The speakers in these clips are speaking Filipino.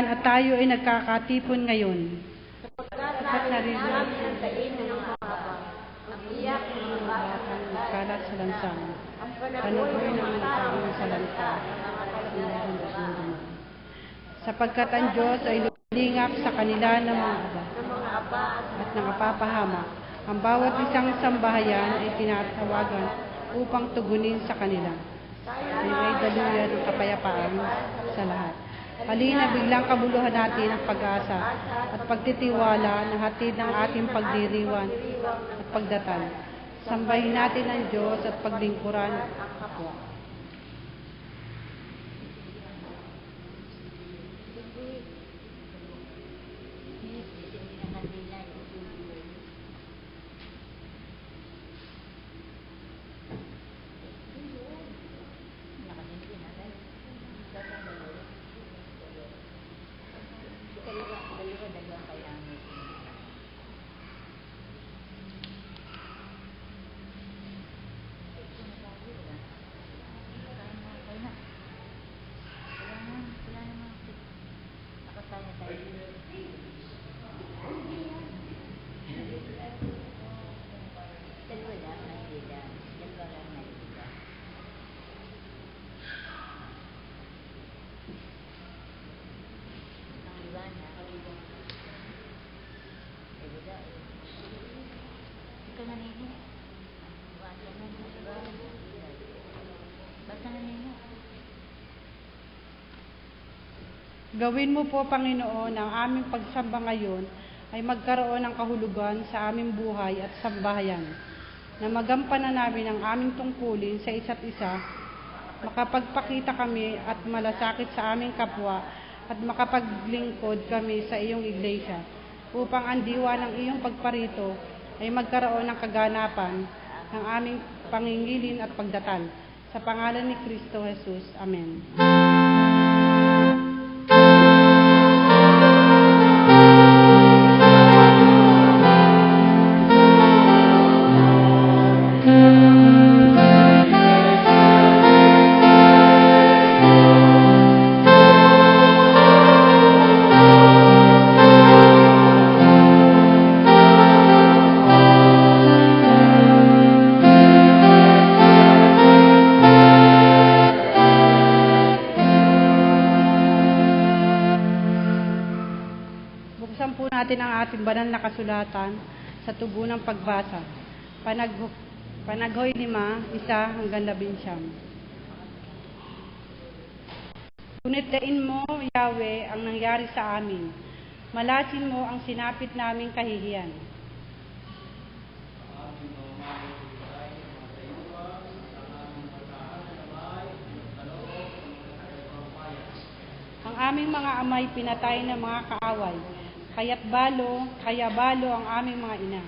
dahilan at tayo ay nagkakatipon ngayon. Sapagkat narinig ang taim ng mga habang, ang iyak ng mga batang kalat sa lansang, ang panagoy ng mga taong sa lansa, sapagkat ang Diyos ay lumilingap sa kanila ng mga aba at nangapapahamak. Ang bawat isang sambahayan ay tinatawagan upang tugunin sa kanila. May daluyan ng kapayapaan sa lahat. Halina, biglang kabuluhan natin ang pag-asa at pagtitiwala na hatid ng ating pagdiriwan at pagdatal. Sambahin natin ang Diyos at paglingkuran ang kapwa. Gawin mo po, Panginoon, ang aming pagsamba ngayon ay magkaroon ng kahulugan sa aming buhay at sambahayan, na magampanan namin ang aming tungkulin sa isa't isa, makapagpakita kami at malasakit sa aming kapwa at makapaglingkod kami sa iyong iglesia, upang ang diwa ng iyong pagparito ay magkaroon ng kaganapan ng aming pangingilin at pagdatal. Sa pangalan ni Kristo Jesus. Amen. Natin ang ating banal na kasulatan sa tubo ng pagbasa. Panaghoy 5:1-11. Ngunit dain mo, Yahweh, ang nangyari sa amin. Malasin mo ang sinapit naming kahihiyan. Ang aming mga amay pinatay ng mga kaaway. Kaya balo ang aming mga ina.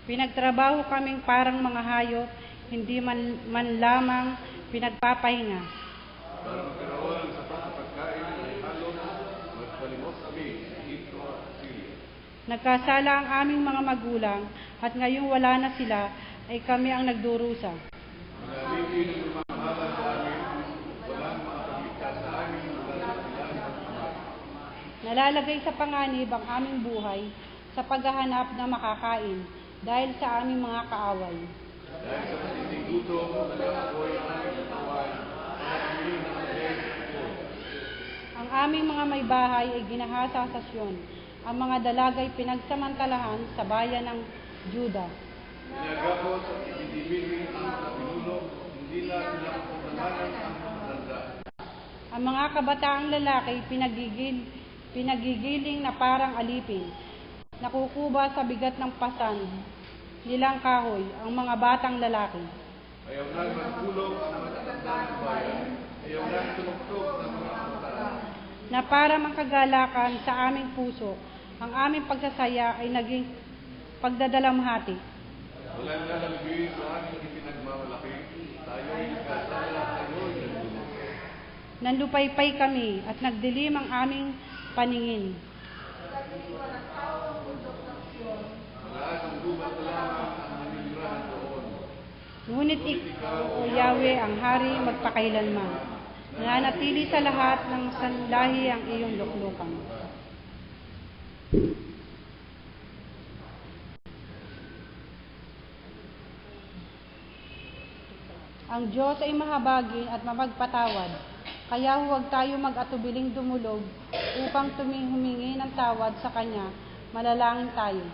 Pinagtrabaho kaming parang mga hayop, hindi man lamang pinagpapahinga. Nagkasala ang aming mga magulang, at ngayong wala na sila, ay kami ang nagdurusa. Nalalagay sa panganib ang aming buhay sa paghahanap na makakain dahil sa aming mga kaaway. Ang aming mga may bahay ay ginahasa sa Sion. Ang mga dalagay pinagsamantalahan sa bayan ng Juda. Ang mga kabataang lalaki pinagigiling na parang alipin, nakukuba sa bigat ng pasan nilang kahoy ang mga batang lalaki. Ayaw na magulong ang matatanda ng bayan, ayaw na tumugtog ng mga kabataan. Na para makagalakan sa aming puso, ang aming pagsasaya ay naging pagdadalamhati. Walang lalambing sa aming ipinagmamalaki, tayo'y nagkasala, tayo'y nagulong. Nandupaypay kami at nagdilim ang aming paningin. Malakas ang gubat na lamang ang nanirahan doon. Ngunit ikaw, O Yahweh, ang hari magpakailanman. Nananatili sa lahat ng sanlahi ang iyong luklukan. Ang Diyos ay mahabagin at mapagpatawad, kaya huwag tayo mag-atubiling dumulog upang humingi ng tawad sa Kanya. Manalangin tayo.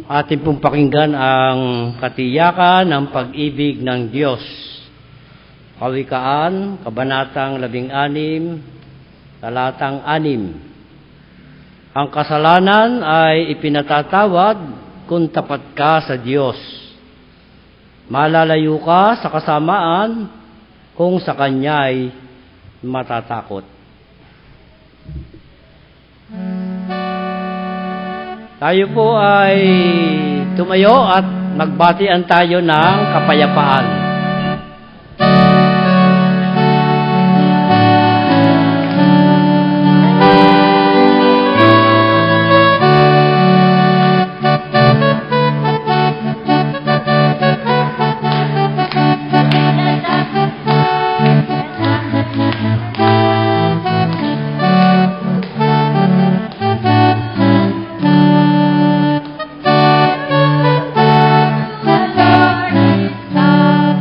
Atin pong pakinggan ang katiyakan ng pag-ibig ng Diyos. Kawikaan, Kabanatang 16, Talatang 6. Ang kasalanan ay ipinatatawad kung tapat ka sa Diyos. Malalayo ka sa kasamaan kung sa Kanya'y matatakot. Tayo po ay tumayo at magbatian tayo ng kapayapaan. The Lord is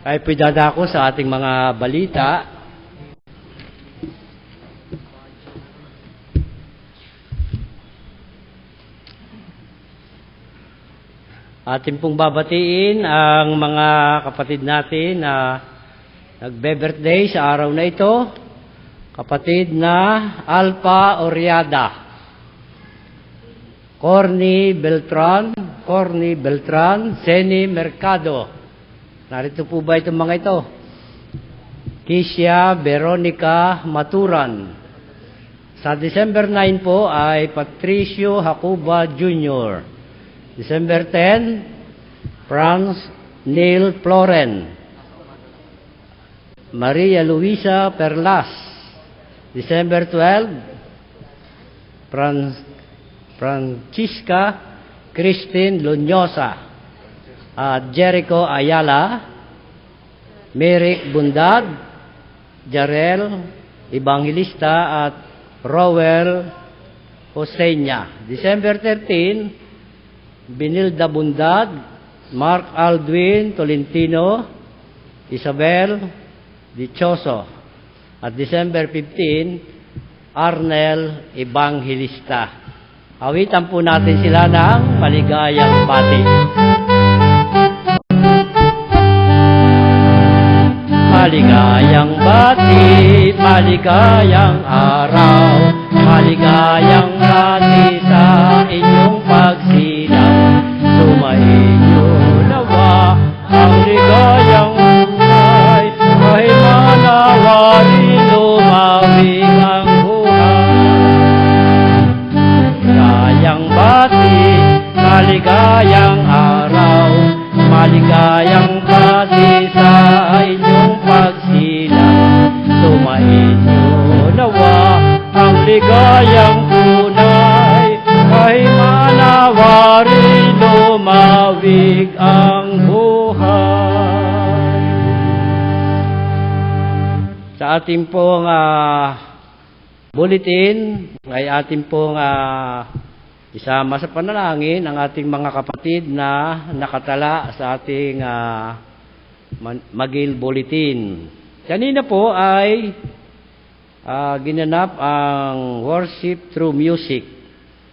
Ay pwedadako sa ating mga balita. Ating pong babatiin ang mga kapatid natin na nagbe-birthday sa araw na ito. Kapatid na Alpha Oriada, Corny Beltran, Seni Mercado. Narito po ba itong mga ito? Kisha Veronica Maturan. Sa December 9 po ay Patricio Jacoba Jr. December 10, Franz Neil Floren. Maria Luisa Perlas. December 12, Francisca Christine Lunyosa. At Jericho Ayala, Merrick Bundad, Jarel Evangelista at Rowell Hosenia. December 13, Binilda Bundad, Mark Aldwin Tolentino, Isabel Dichoso. At December 15, Arnel Evangelista. Awitan po natin sila ng maligayang bati. Maligayang bati, maligayang araw, maligayang bati sa inyong pagsilang. Sumainyo nawa ang ligayang buhay, ay manawari lumawig ang buhay. Maligayang bati, maligayang araw, maligayang bati sa inyong pagsilang. Sumainyo nawa ang ligayang tunay, ay manawari lumawig ang buhay. Sa ating pong bulletin ay ating pong isama sa panalangin ang ating mga kapatid na nakatala sa ating Magil Bulletin. Kanina po ay ginanap ang worship through music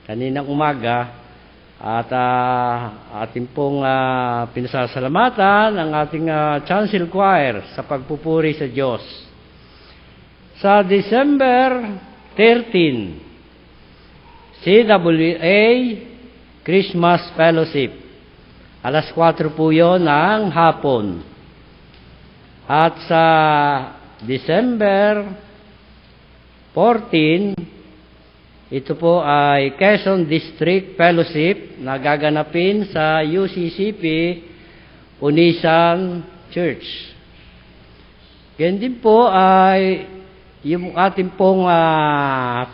kaninang umaga at ating pong pinasasalamatan ang ating chancel choir sa pagpupuri sa Diyos. Sa December 13, CWA Christmas Fellowship. Alas 4 po yun ng hapon. At sa December 14, ito po ay Quezon District Fellowship na gaganapin sa UCCP Unisan Church. Ganyan din po ay yung ating pong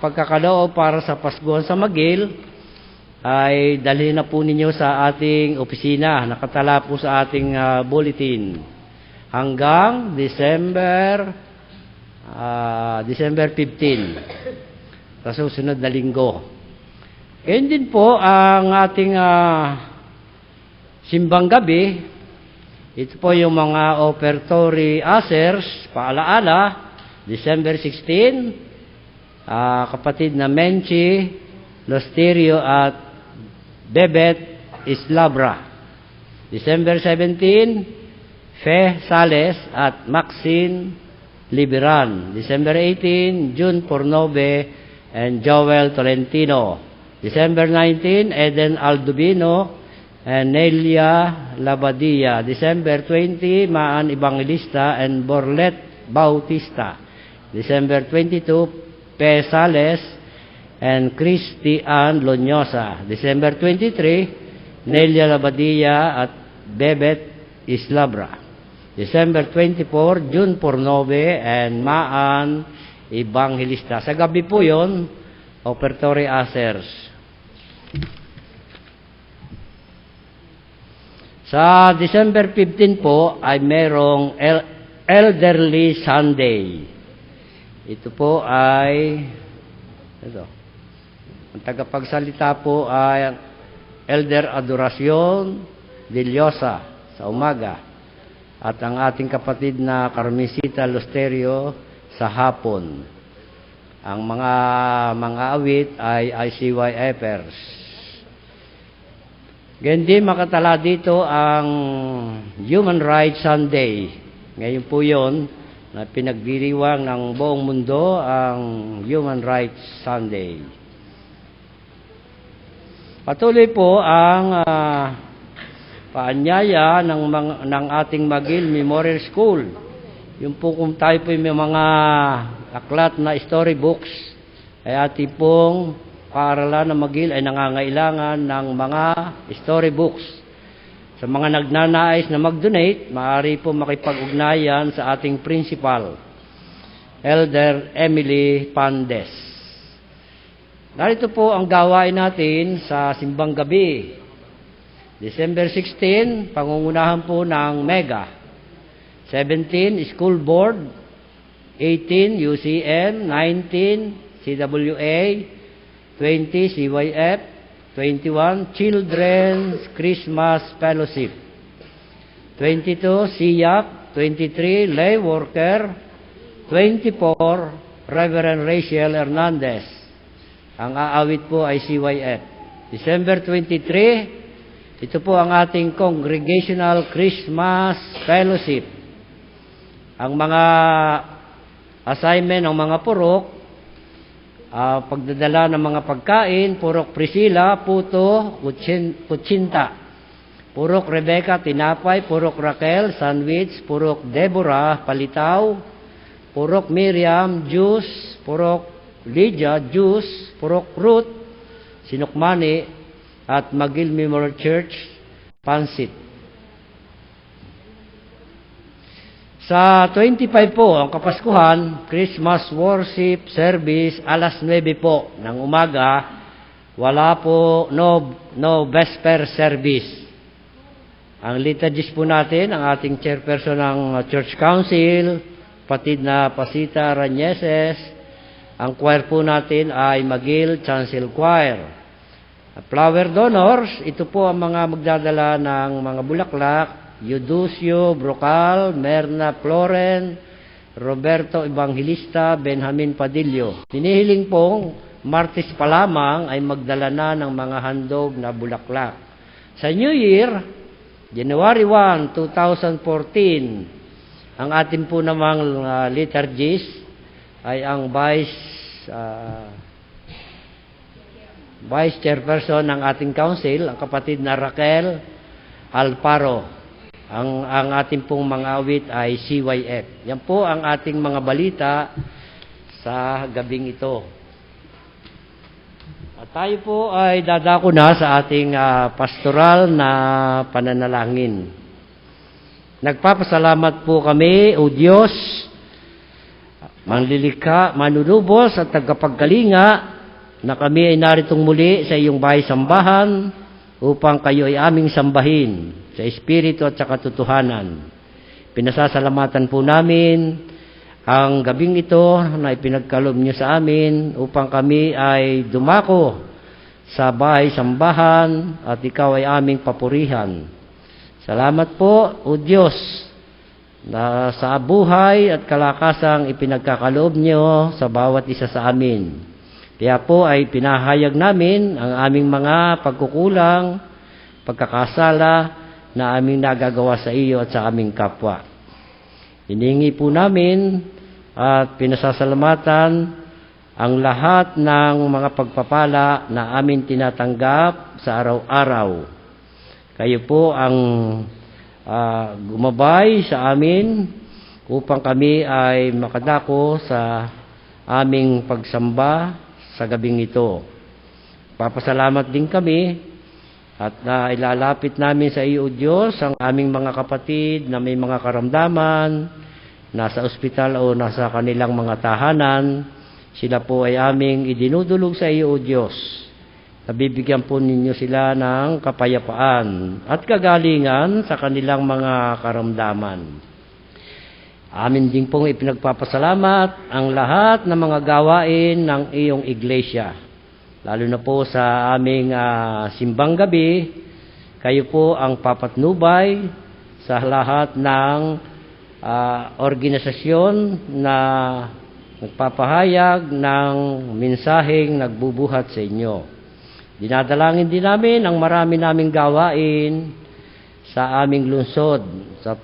pagkakaloob para sa Pasguhan sa Magil ay dalhin na po ninyo sa ating opisina. Nakatala po sa ating bulletin. Hanggang December 15. Sa susunod na linggo. Ganyan din po ang ating simbang gabi. Ito po yung mga ofertory asers, paalaala. December 16, kapatid na Menchi, Losterio at Bebet Islabra. December 17, Fe Sales at Maxine Liberan. December 18, June Pornobe and Joel Tolentino. December 19, Eden Aldubino and Nelia Labadia. December 20, Maan Evangelista and Borlet Bautista. December 22, Pesales and Christian Lonyosa. December 23, Nelia Labadia at Bebet Islabra. December 24, June Pornobe and Maan Evangelista. Sa gabi po yun, ofertory asers. Sa December 15 po ay merong Elderly Sunday. Ito po ay ang tagapagsalita po ay Elder Adoracion Villosa sa umaga. at ang ating kapatid na Carmencita Losterio sa hapon. Ang mga awit ay ICYFers. Ganyan makatala dito ang Human Rights Sunday. Ngayon po yun na pinagdiriwang ng buong mundo ang Human Rights Sunday. Patuloy po ang paanyaya ng ating McGill Memorial School. Yung po kung tayo po may mga aklat na storybooks, ay ating pong paaralan ng McGill ay nangangailangan ng mga storybooks. Sa mga nagnanais na mag-donate, maaari po makipag-ugnayan sa ating principal, Elder Emily Pandes. Narito po ang gawain natin sa Simbang Gabi. December 16, pangungunahan po ng Mega. 17, School Board. 18, UCN. 19, CWA. 20, CYF. 21, Children's Christmas Fellowship. 22, SIAC. 23, Lay Worker. 24, Reverend Rachel Hernandez. Ang aawit po ay CYF. December 23, ito po ang ating Congregational Christmas Fellowship. Ang mga assignment ng mga purok, pagdadala ng mga pagkain, Purok Priscilla, puto, kutsinta. Purok Rebecca, tinapay. Purok Raquel, sandwich. Purok Deborah, palitaw. Purok Miriam, juice. Purok Lydia, juice. Purok Ruth, sinukmani. At McGill Memorial Church, pansit. Sa 25 po, ang Kapaskuhan, Christmas Worship Service, alas 9 po ng umaga. Wala po, no vesper service. Ang liturgist po natin, ang ating chairperson ng Church Council, patid na Pasita Ranyeses. Ang choir po natin ay McGill Chancel Choir. Flower donors, ito po ang mga magdadala ng mga bulaklak. Euducio Brocal, Merna Floren, Roberto Evangelista, Benjamin Padillo. Hinihiling pong Martes pa lamang ay magdala na ng mga handog na bulaklak. Sa New Year, January 1, 2014, ang atin po namang liturgist ay ang Vice Chairperson ng ating council, ang kapatid na Raquel Alparo. Ang ating pong mga awit ay CYF. Yan po ang ating mga balita sa gabing ito. At tayo po ay dadako na sa ating pastoral na pananalangin. Nagpapasalamat po kami, O Diyos, manlilikha, manunubos at tagapagkalinga, na kami ay naritong muli sa iyong bahay-sambahan upang kayo ay aming sambahin sa Espiritu at sa katotohanan. Pinasasalamatan po namin ang gabing ito na ipinagkaloob niyo sa amin upang kami ay dumako sa bahay-sambahan at ikaw ay aming papurihan. Salamat po, O Diyos, na sa buhay at kalakasang ipinagkakaloob niyo sa bawat isa sa amin. Kaya po ay pinahayag namin ang aming mga pagkukulang, pagkakasala na aming nagagawa sa iyo at sa aming kapwa. Hiningi po namin at pinasasalamatan ang lahat ng mga pagpapala na amin tinatanggap sa araw-araw. Kayo po ang gumabay sa amin upang kami ay makadako sa aming pagsamba sa gabing ito. Papasalamat din kami at ilalapit namin sa iyo, O Diyos, ang aming mga kapatid na may mga karamdaman, nasa ospital o nasa kanilang mga tahanan. Sila po ay aming idinudulog sa iyo, O Diyos. Nabibigyan po ninyo sila ng kapayapaan at kagalingan sa kanilang mga karamdaman. Amin din pong ipinagpapasalamat ang lahat ng mga gawain ng iyong iglesia. Lalo na po sa aming simbang gabi, kayo po ang papatnubay sa lahat ng organisasyon na nagpapahayag ng mensaheng nagbubuhat sa inyo. Dinadalangin din namin ang marami naming gawain sa aming lungsod, sa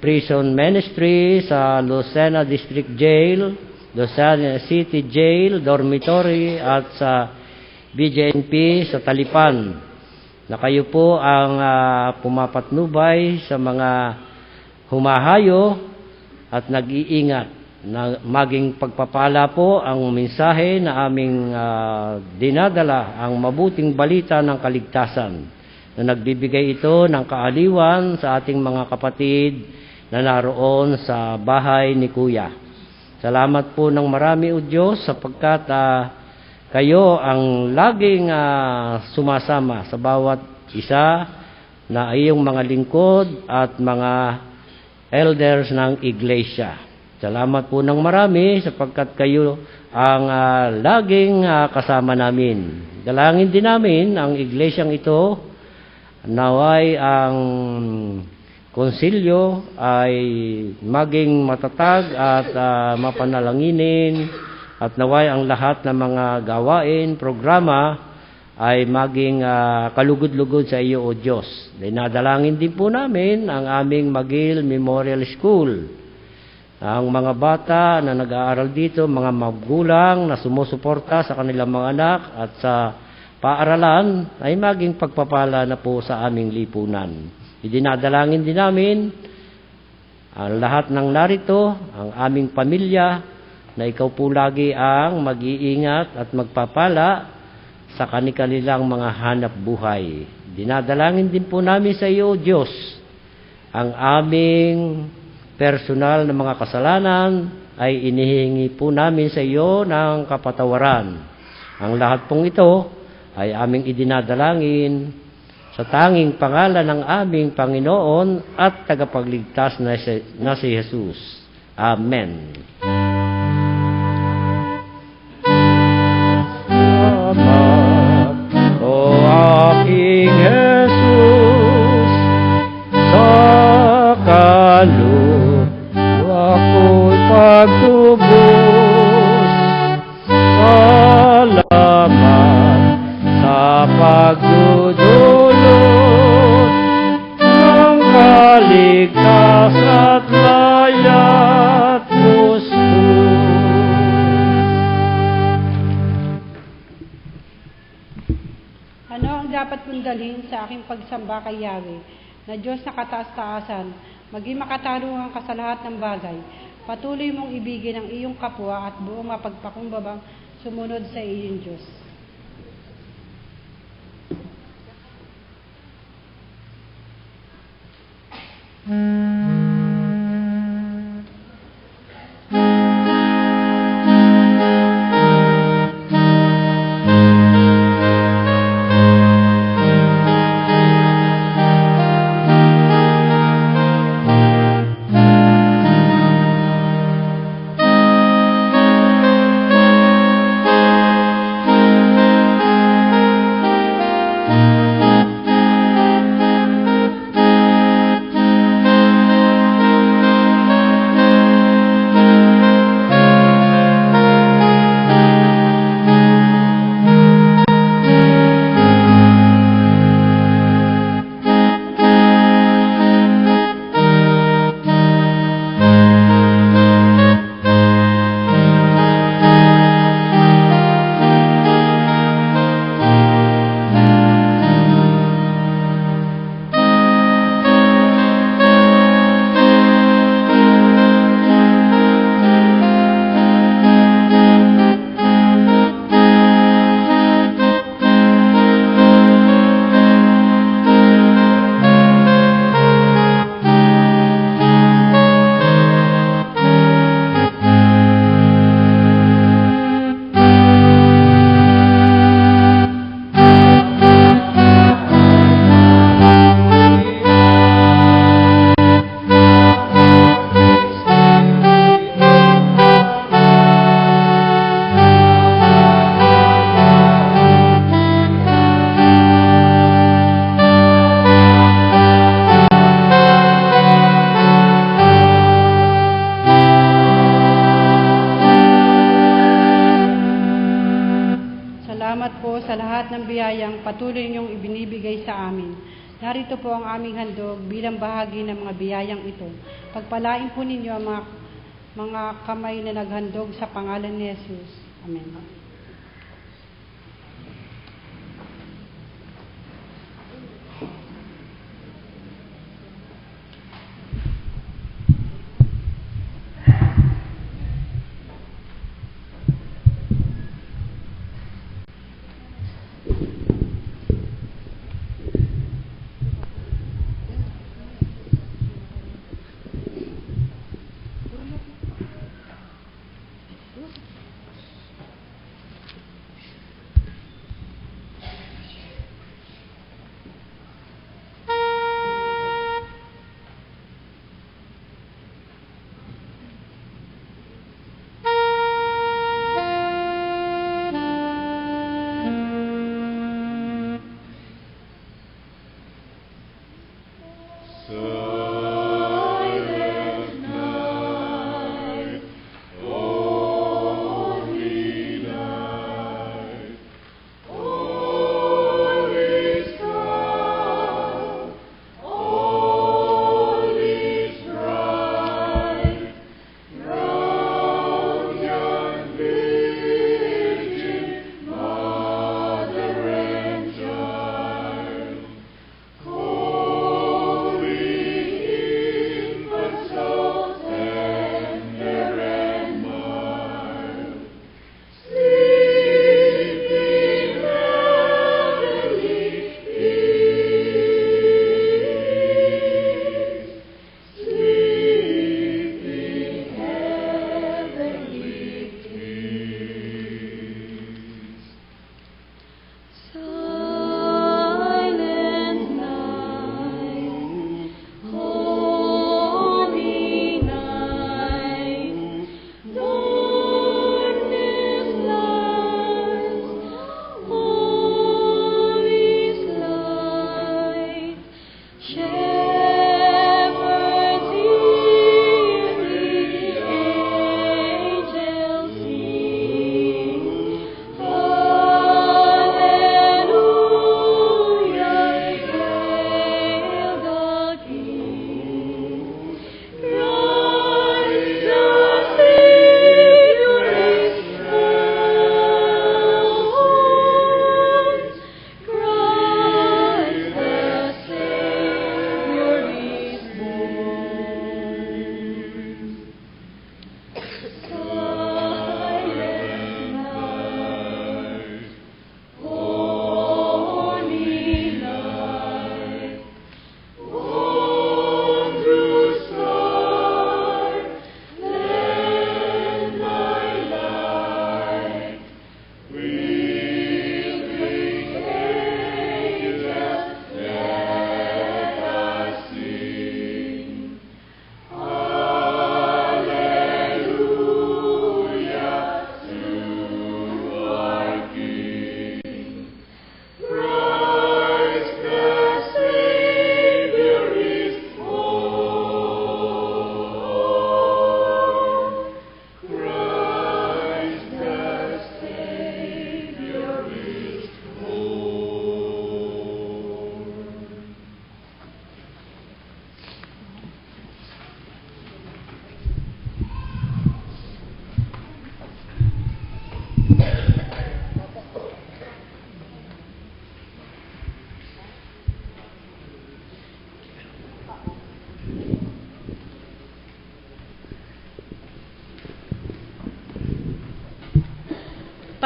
prison ministry, sa Lucena District Jail, Lucena City Jail, Dormitory, at sa BJNP sa Talipan, na kayo po ang pumapatnubay sa mga humahayo at nag-iingat na maging pagpapala po ang mensahe na aming dinadala, ang mabuting balita ng kaligtasan, na nagbibigay ito ng kaaliwan sa ating mga kapatid na naroon sa bahay ni Kuya. Salamat po ng marami, O Diyos, sapagkat kayo ang laging sumasama sa bawat isa na iyong mga lingkod at mga elders ng iglesia. Salamat po ng marami sapagkat kayo ang laging kasama namin. Dalangin din namin ang iglesyang ito, naway ang konsilyo ay maging matatag at mapanalanginin, at naway ang lahat ng mga gawain, programa ay maging kalugod-lugod sa iyo, O Diyos. Dinadalangin din po namin ang aming Magil Memorial School, ang mga bata na nag-aaral dito, mga magulang na sumusuporta sa kanilang mga anak at sa paaralan ay maging pagpapala na po sa aming lipunan. Idinadalangin din namin ang lahat ng narito, ang aming pamilya, na ikaw po lagi ang mag-iingat at magpapala sa kanilang mga hanap buhay. Dinadalangin din po namin sa iyo, Diyos, ang aming personal na mga kasalanan ay inihingi po namin sa iyo ng kapatawaran. Ang lahat pong ito ay aming idinadalangin sa tanging pangalan ng aming Panginoon at tagapagligtas na si Jesus. Amen. Salamat, O aking Jesus, sa ako'y pagtubos. Salamat sa pagdudulot ng kaligtas at layat gusto. Ano ang dapat kong dalhin sa aking pagsamba kay Yahweh, na Diyos na kataas-taasan, maging makatarungan ka sa lahat ng bagay. Patuloy mong ibigin ang iyong kapwa at buong mapagpakumbabang sumunod sa iyong Diyos. patuloy niyong ibinibigay sa amin. Narito po ang aming handog bilang bahagi ng mga biyayang ito. Pagpalain po ninyo ang mga kamay na naghandog sa pangalan ni Jesus. Amen.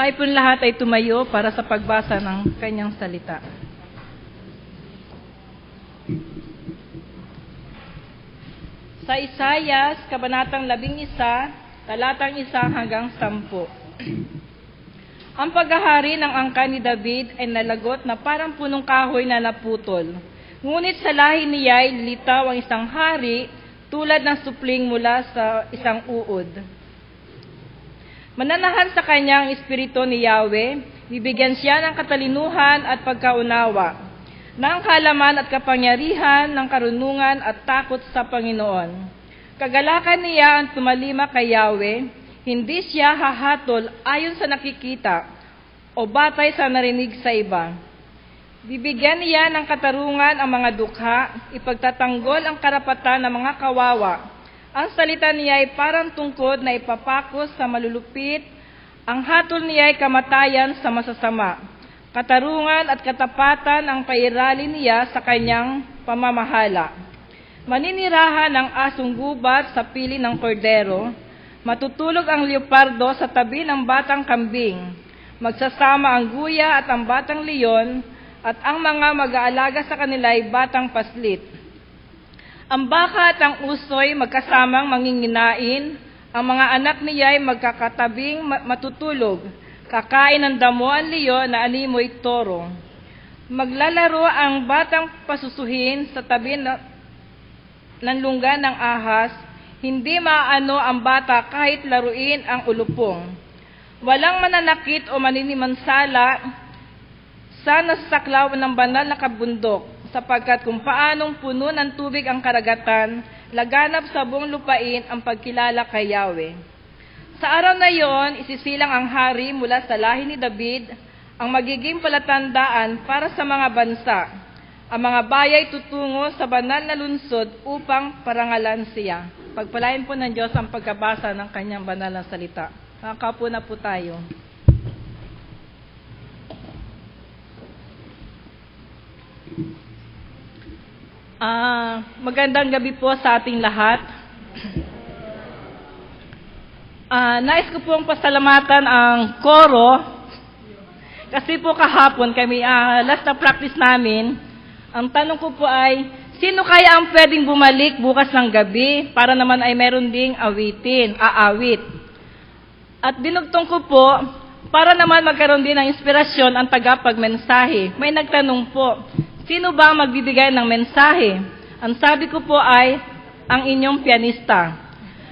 Tayo pong lahat ay tumayo para sa pagbasa ng kanyang salita. Sa Isayas, Kabanatang 11, talatang 1 hanggang 10. Ang paghahari ng angkan ni David ay nalagot na parang punong kahoy na naputol. Ngunit sa lahi niya'y lilitaw ang isang hari tulad ng supling mula sa isang uod. Mananahan sa kanya ang Espiritu ni Yahweh, bibigyan siya ng katalinuhan at pagkaunawa, ng kalaman at kapangyarihan, ng karunungan at takot sa Panginoon. Kagalakan niya ang tumalima kay Yahweh, hindi siya hahatol ayon sa nakikita o batay sa narinig sa iba. Bibigyan niya ng katarungan ang mga dukha, ipagtatanggol ang karapatan ng mga kawawa. Ang salita niya ay parang tungkod na ipapakos sa malulupit, ang hatol niya ay kamatayan sa masasama. Katarungan at katapatan ang pairali niya sa kanyang pamamahala. Maninirahan ang asong gubat sa pili ng kordero, matutulog ang leopardo sa tabi ng batang kambing, magsasama ang guya at ang batang leon, at ang mga mag-aalaga sa kanila ay batang paslit. Ang baka at ang usoy magkasamang manginginain, ang mga anak niya ay magkakatabing matutulog, kakain ng damo ang leon na animoy toro. Maglalaro ang batang pasusuhin sa tabi ng lungga ng ahas, hindi maano ang bata kahit laruin ang ulupong. Walang mananakit o maninimansala sa nasaklaw ng banal na kabundok, sapagkat kung paanong puno ng tubig ang karagatan, laganap sa buong lupain ang pagkilala kay Yahweh. Sa araw na iyon, isisilang ang hari mula sa lahi ni David, ang magiging palatandaan para sa mga bansa. Ang mga bayay tutungo sa banal na lungsod upang parangalan siya. Pagpalain po ng Diyos ang pagkabasa ng kanyang banal na salita. Makakaupo na po tayo. Magandang gabi po sa ating lahat. Nais ko pong pasalamatan ang koro kasi po kahapon kami, last na practice namin, ang tanong ko po ay, sino kaya ang pwedeng bumalik bukas ng gabi para naman ay meron ding aawit? At dinugtong ko po, para naman magkaroon din ng inspirasyon ang tagapagmensahe. May nagtanong po, sino ba ang magbibigay ng mensahe? Ang sabi ko po ay, ang inyong pianista.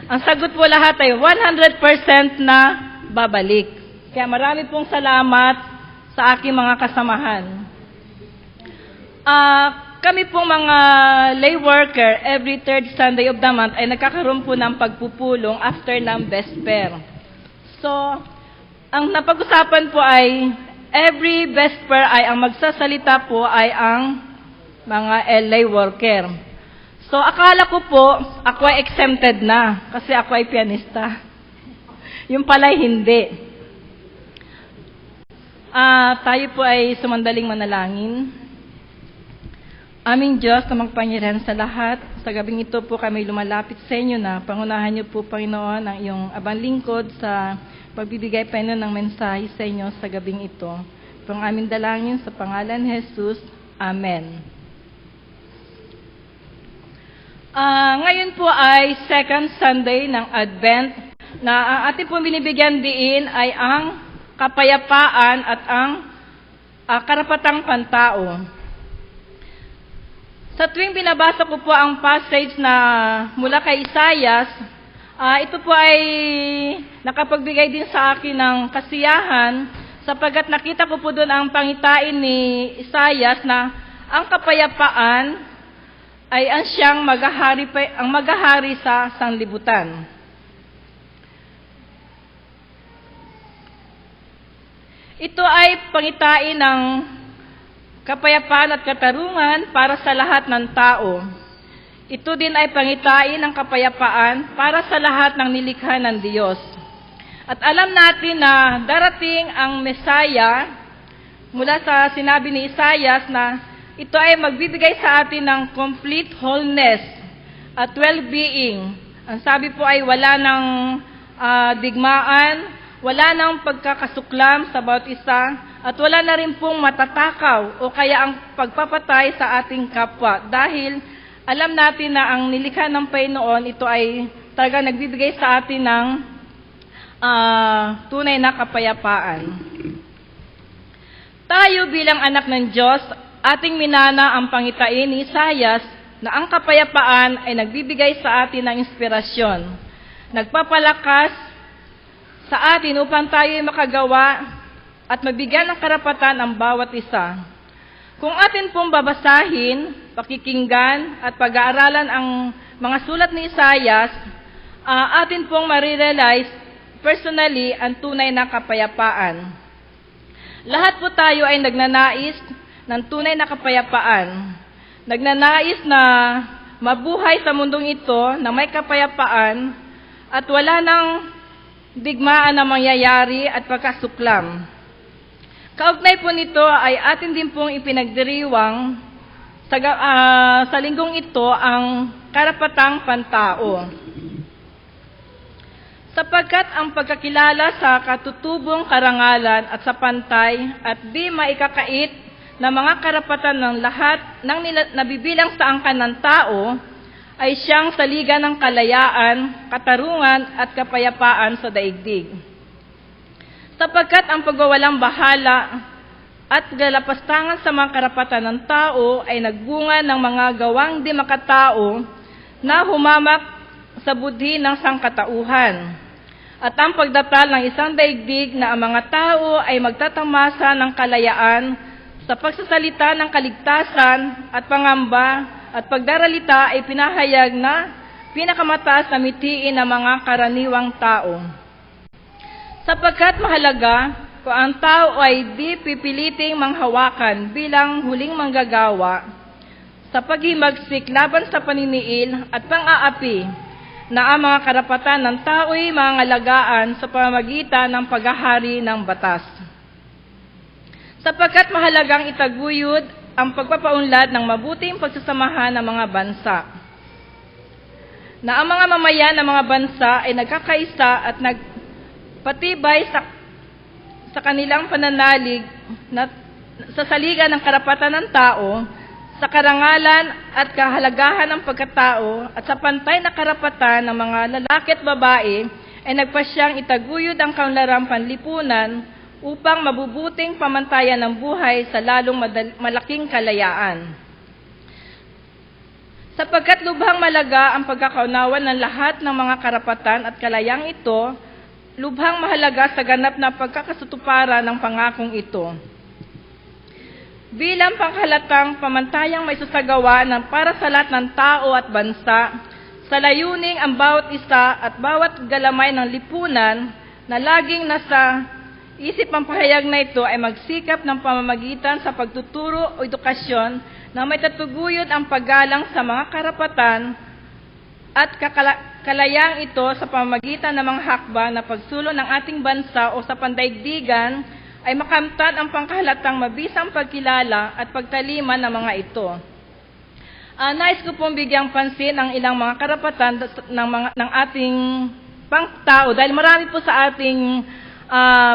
Ang sagot po lahat ay 100% na babalik. Kaya marami pong salamat sa aking mga kasamahan. Kami pong mga lay worker, every third Sunday of the month ay nagkakaroon po ng pagpupulong after ng vesper. So, ang napag-usapan po ay every vesper ay ang magsasalita po ay ang mga lay worker. So, akala ko po, ako ay exempted na kasi ako ay pianista. Yung pala hindi. Tayo po ay sumandaling manalangin. Aming Diyos na magpangyarihan sa lahat, sa gabing ito po kami lumalapit sa inyo na pangunahan niyo po, Panginoon, ang iyong abang lingkod sa pagbibigay, Panginoon, ng mensahe sa inyo sa gabing ito. Ito ang aming dalangin sa pangalan ni Jesus. Amen. Ngayon po ay second Sunday ng Advent na ang ating po binibigyan diin ay ang kapayapaan at ang karapatang pantao. Sa tuwing binabasa ko po ang passage na mula kay Isaias, ito po ay nakapagbigay din sa akin ng kasiyahan sapagkat nakita ko po doon ang pangitain ni Isaias na ang kapayapaan ay ang siyang maghahari sa sanlibutan. Ito ay pangitain ng kapayapaan at katarungan para sa lahat ng tao. Ito din ay pangitain ng kapayapaan para sa lahat ng nilikha ng Diyos. At alam natin na darating ang Mesaya mula sa sinabi ni Isaias na ito ay magbibigay sa atin ng complete wholeness at well-being. Ang sabi po ay wala ng digmaan, wala ng pagkakasuklam sa bawat isa, at wala na rin pong matatakaw o kaya ang pagpapatay sa ating kapwa. Dahil alam natin na ang nilikha ng Panginoon, ito ay talaga nagbibigay sa atin ng tunay na kapayapaan. Tayo bilang anak ng Diyos, ating minana ang pangitain ni Isaias na ang kapayapaan ay nagbibigay sa atin ng inspirasyon. Nagpapalakas sa atin upang tayo ay makagawa at mabigyan ng karapatan ang bawat isa. Kung atin pong babasahin, pakikinggan at pag-aaralan ang mga sulat ni Isaias, atin pong marirealize personally ang tunay na kapayapaan. Lahat po tayo ay nagnanais ng tunay na kapayapaan. Nagnanais na mabuhay sa mundong ito na may kapayapaan at wala nang digmaan na mangyayari at pagkasuklam. Kaugnay po nito ay atin din pong ipinagdiriwang sa linggong ito ang karapatang pantao. Sapagkat ang pagkakilala sa katutubong karangalan at sa pantay at di maikakait na mga karapatan ng lahat ng nabibilang sa angkan ng tao ay siyang saligan ng kalayaan, katarungan at kapayapaan sa daigdig. Sapagkat ang pagwawalang bahala at galapastangan sa mga karapatan ng tao ay nagbunga ng mga gawang di makatao na humamak sa budhi ng sangkatauhan. At ang pagdatal ng isang daigdig na ang mga tao ay magtatamasa ng kalayaan sa pagsasalita ng kaligtasan at pangamba at pagdaralita ay pinahayag na pinakamataas na mitiin ng mga karaniwang tao. Sapagkat mahalaga kung ang tao ay di pipiliting manghawakan bilang huling manggagawa sa paghimagsik laban sa paniniil at pang-aapi na ang mga karapatan ng tao'y mangalagaan sa pamamagitan ng paghahari ng batas. Sapagkat mahalagang itaguyod ang pagpapaunlad ng mabuting pagsasamahan ng mga bansa, na ang mga mamayan ng mga bansa ay nagkakaisa at nagpatibay sa kanilang pananalig sa saligan ng karapatan ng tao, sa karangalan at kahalagahan ng pagkatao at sa pantay na karapatan ng mga lalaki at babae ay nagpasyang itaguyod ang kaunlarang panlipunan upang mabubuting pamantayan ng buhay sa lalong malaking kalayaan. Sapagkat lubhang malaga ang pagkakaunawan ng lahat ng mga karapatan at kalayang ito, lubhang mahalaga sa ganap na pagkakasutuparan ng pangakong ito. Bilang panghalatang pamantayang may susagawa ng para sa lahat ng tao at bansa, sa layuning ang bawat isa at bawat galamay ng lipunan na laging nasa isip ang pahayag na ito ay magsikap ng pamamagitan sa pagtuturo o edukasyon na may tatuguyod ang paggalang sa mga karapatan at kalayang ito sa pamamagitan ng mga hakbang na pagsulong ng ating bansa o sa pandaigdigan ay makamtan ang pangkahalatang mabisang pagkilala at pagtaliman ng mga ito. Nais ko pong bigyang pansin ang ilang mga karapatan ng ating pangtao dahil marami po sa ating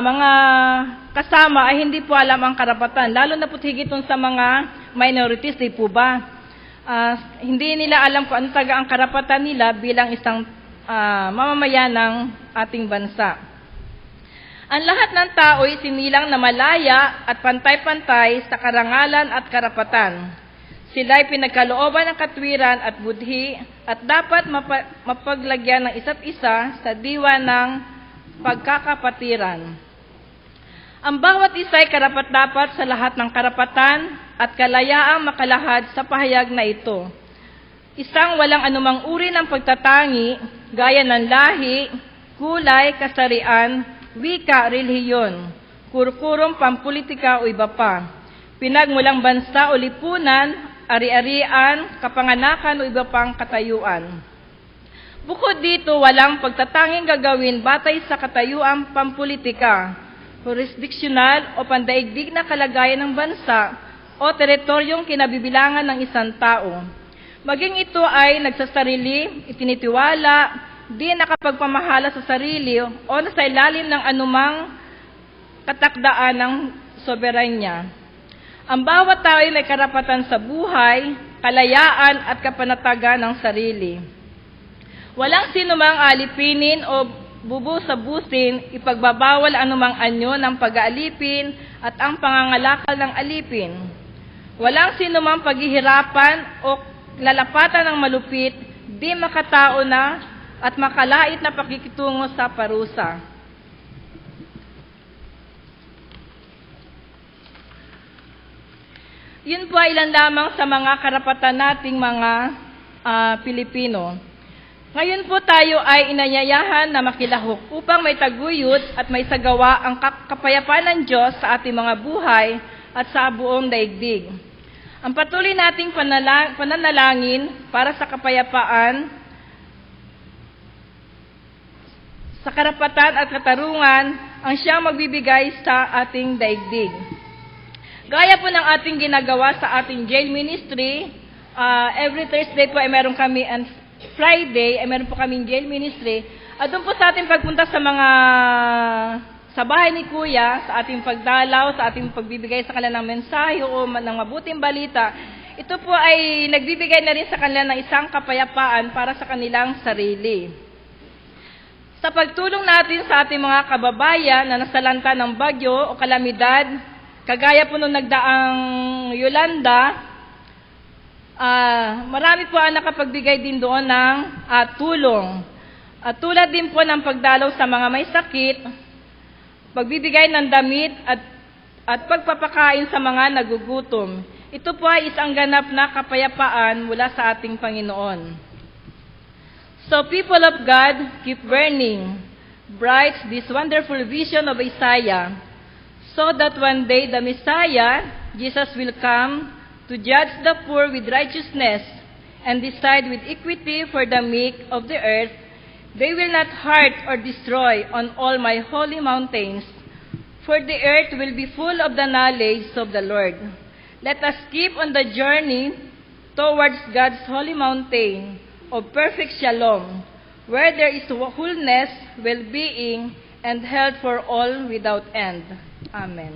mga kasama ay hindi po alam ang karapatan, lalo na po higit sa mga minorities, di po ba? Hindi nila alam kung ano taga ang karapatan nila bilang isang mamamayan ng ating bansa. Ang lahat ng tao ay sinilang na malaya at pantay-pantay sa karangalan at karapatan. Sila ay pinagkalooban ng katwiran at budhi at dapat mapaglagyan ng isa't isa sa diwa ng pagkakapatiran. Ang bawat isa ay karapat-dapat sa lahat ng karapatan at kalayaang makalahad sa pahayag na ito. Isang walang anumang uri ng pagtatangi, gaya ng lahi, kulay, kasarian, wika, relihiyon, kurkurong pampolitika o iba pa, pinagmulang bansa o lipunan, ari-arian, kapanganakan o iba pang katayuan. Bukod dito, walang pagtatanging gagawin batay sa katayuang pampolitika, jurisdiksyonal o pandaigdig na kalagayan ng bansa o teritoryong kinabibilangan ng isang tao. Maging ito ay nagsasarili, itinitiwala, di nakapagpamahala sa sarili o nasa ilalim ng anumang katakdaan ng soberanya. Ang bawat tao ay may karapatan sa buhay, kalayaan at kapanatagan ng sarili. Walang sinumang alipinin o bubusabusin, ipagbabawal anumang anyo ng pag-aalipin at ang pangangalakal ng alipin. Walang sinumang paghihirapan o lalapatan ng malupit, di makatao na at makalait na pakikitungo sa parusa. Yun po ay ilan lamang sa mga karapatan nating mga Pilipino. Ngayon po tayo ay inanyayahan na makilahok upang may taguyod at may sagawa ang kapayapaan ng Diyos sa ating mga buhay at sa buong daigdig. Ang patuloy nating pananalangin para sa kapayapaan, sa karapatan at katarungan ang siyang magbibigay sa ating daigdig. Gaya po ng ating ginagawa sa ating jail ministry, every Thursday po ay meron kami, and Friday ay meron po kaming jail ministry. At doon po sa ating pagpunta sa bahay ni Kuya, sa ating pagdalaw, sa ating pagbibigay sa kanila ng mensahe o ng mabuting balita, ito po ay nagbibigay na rin sa kanila ng isang kapayapaan para sa kanilang sarili. Sa pagtulong natin sa ating mga kababayan na nasalanta ng bagyo o kalamidad, kagaya po nung nagdaang Yolanda, marami po ang nakapagbigay din doon ng tulong. At tulad din po ng pagdalaw sa mga may sakit, pagbibigay ng damit at pagpapakain sa mga nagugutom. Ito po ay isang ganap na kapayapaan mula sa ating Panginoon. So people of God, keep burning bright this wonderful vision of Isaiah, so that one day the Messiah, Jesus, will come to judge the poor with righteousness and decide with equity for the meek of the earth. They will not hurt or destroy on all my holy mountains, for the earth will be full of the knowledge of the Lord. Let us keep on the journey towards God's holy mountain of perfect shalom, where there is wholeness, well-being, and health for all without end. Amen.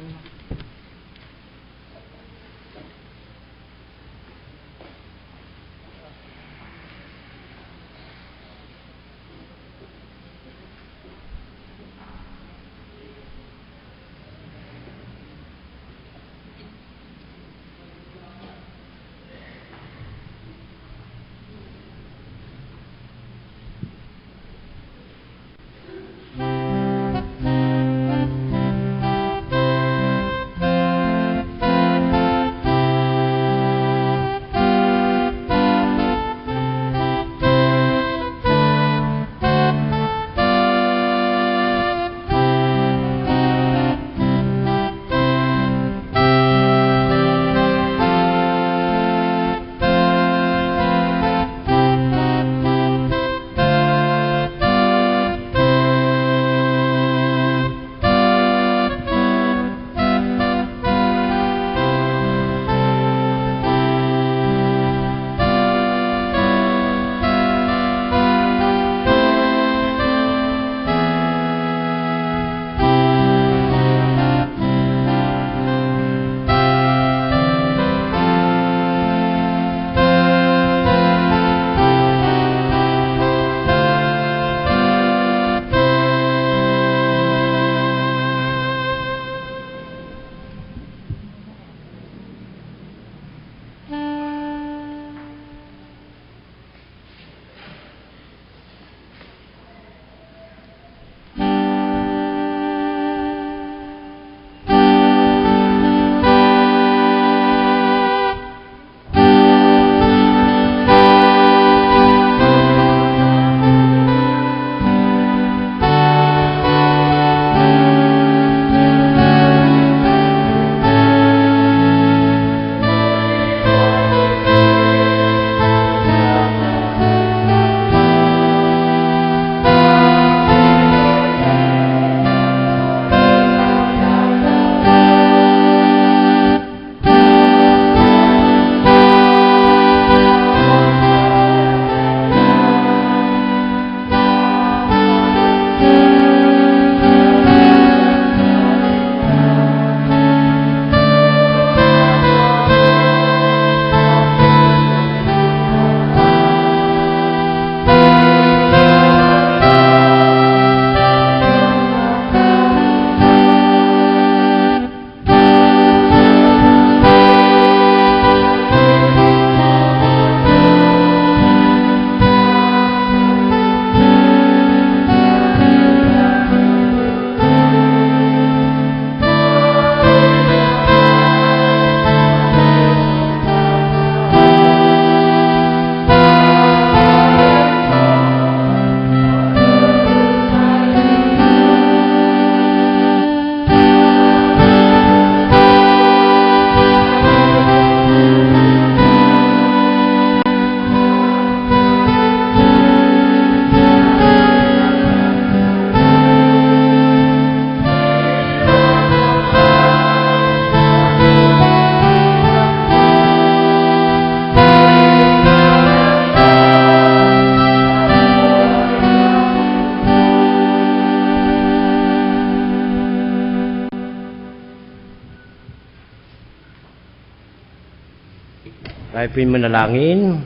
Tayo po'y manalangin.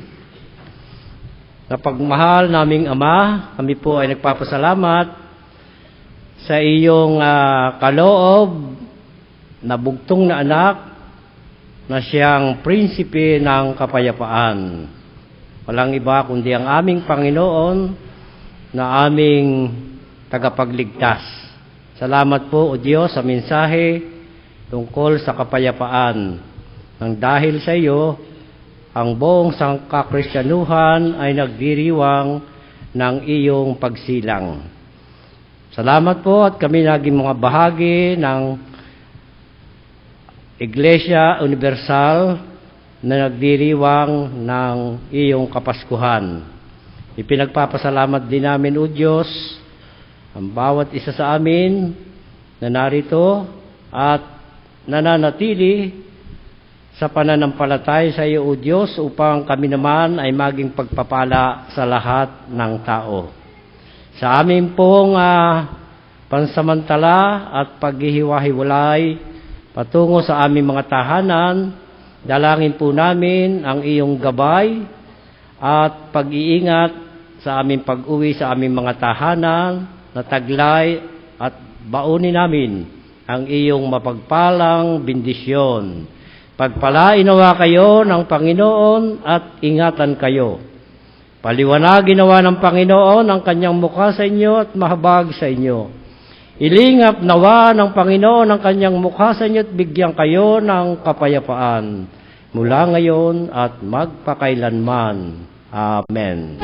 Napagmahal naming Ama, kami po ay nagpapasalamat sa iyong kaloob na bugtong na anak na siyang prinsipe ng kapayapaan. Walang iba kundi ang aming Panginoon na aming tagapagligtas. Salamat po, O Diyos, sa mensahe tungkol sa kapayapaan. Nang dahil sa iyo, ang buong sangkakristyanuhan ay nagdiriwang ng iyong pagsilang. Salamat po at kami naging mga bahagi ng Iglesia Universal na nagdiriwang ng iyong kapaskuhan. Ipinagpapasalamat din namin, O Diyos, ang bawat isa sa amin na narito at nananatili sa pananampalataya sa iyo, O Diyos, upang kami naman ay maging pagpapala sa lahat ng tao. Sa amin pong pansamantala at paghihiwa-hiwalay patungo sa aming mga tahanan, dalangin po namin ang iyong gabay at pag-iingat sa aming pag-uwi sa aming mga tahanan na taglay at baunin namin ang iyong mapagpalang bendisyon. Pagpalain nawa kayo ng Panginoon at ingatan kayo. Paliwanagin nawa ng Panginoon ang kanyang mukha sa inyo at mahabag sa inyo. Ilingap nawa ng Panginoon ang kanyang mukha sa inyo at bigyan kayo ng kapayapaan mula ngayon at magpakailanman. Amen.